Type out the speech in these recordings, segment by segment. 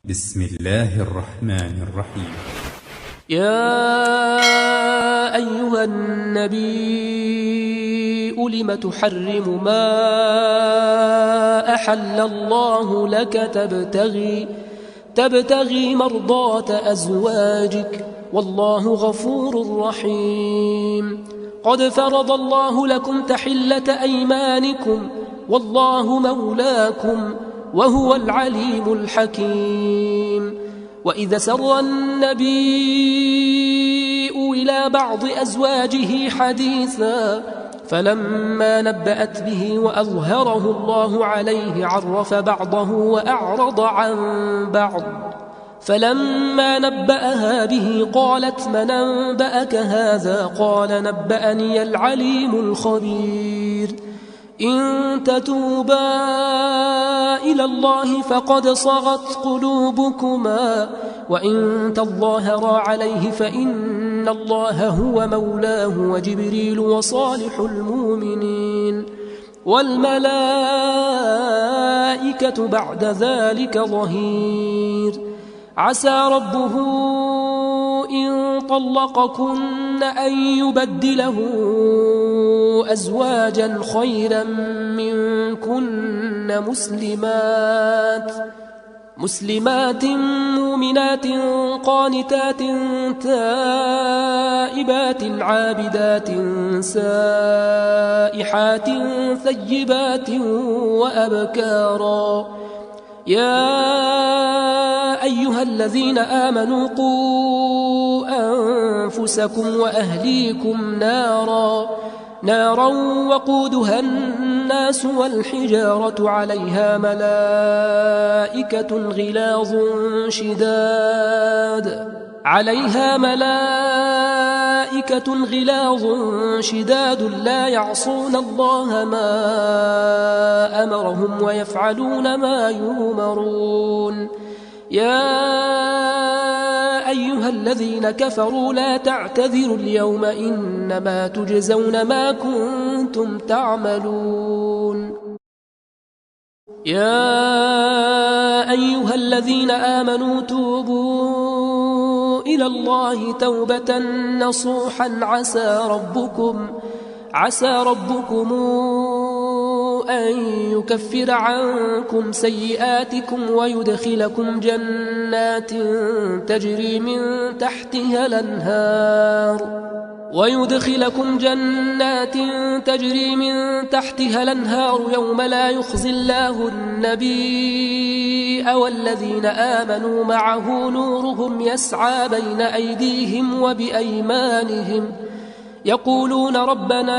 بسم الله الرحمن الرحيم. يا أيها النبي لم تحرم ما أحل الله لك تبتغي مرضات أزواجك والله غفور رحيم. قد فرض الله لكم تحلة أيمانكم والله مولاكم وهو العليم الحكيم. وإذا سر النبي إلى بعض أزواجه حديثا فلما نبأت به وأظهره الله عليه عرف بعضه وأعرض عن بعض. فلما نبأها به قالت من أنبأك هذا؟ قال نبأني العليم الخبير. إن تتوبا إلى الله فقد صغت قلوبكما وإن تظاهرا عليه فإن الله هو مولاه وجبريل وصالح المؤمنين والملائكة بعد ذلك ظهير. عسى ربه إن طلقكن أن يبدله أزواجا خيرا منكن مسلمات مؤمنات قانتات تائبات عابدات سائحات ثيبات وأبكارا. يا أيها الذين آمنوا قوا أنفسكم وأهليكم نارا وقودها الناس والحجارة عليها ملائكة غلاظ شداد لا يعصون الله ما أمرهم ويفعلون ما يؤمرون. يا أيها الذين كفروا لا تعتذروا اليوم إنما تجزون ما كنتم تعملون. يا أيها الذين آمنوا توبوا إلى الله توبة نصوحا عسى ربكم أن يكفر عنكم سيئاتكم ويدخلكم جنات تجري من تحتها الأنهار يوم لا يخزي الله النبي والذين آمنوا معه نورهم يسعى بين أيديهم وبأيمانهم يقولون ربنا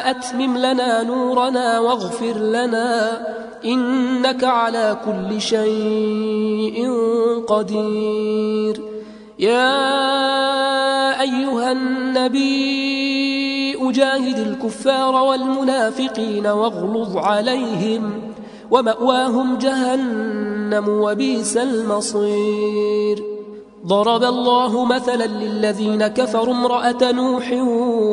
أتمم لنا نورنا واغفر لنا إنك على كل شيء قدير. يا أيها النبي جاهد الكفار والمنافقين واغلظ عليهم ومأواهم جهنم وبئس المصير. ضرب الله مثلا للذين كفروا امرأة نوح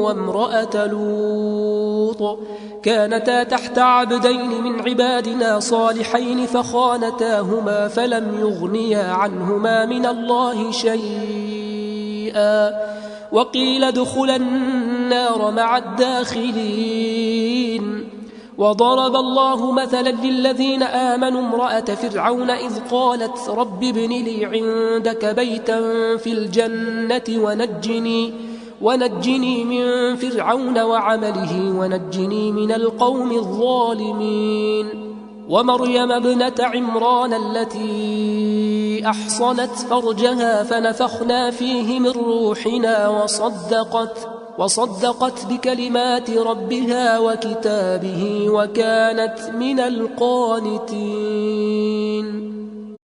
وامرأة لوط كانتا تحت عبدين من عبادنا صالحين فخانتاهما فلم يغنيا عنهما من الله شيئا وقيل ادخلا النار مع الداخلين. وضرب الله مثلا للذين آمنوا امرأة فرعون إذ قالت رب ابن لي عندك بيتا في الجنة ونجني من فرعون وعمله ونجني من القوم الظالمين. ومريم ابنة عمران التي أحصنت فرجها فنفخنا فيه من روحنا وصدقت بكلمات ربها وكتابه وكانت من القانتين.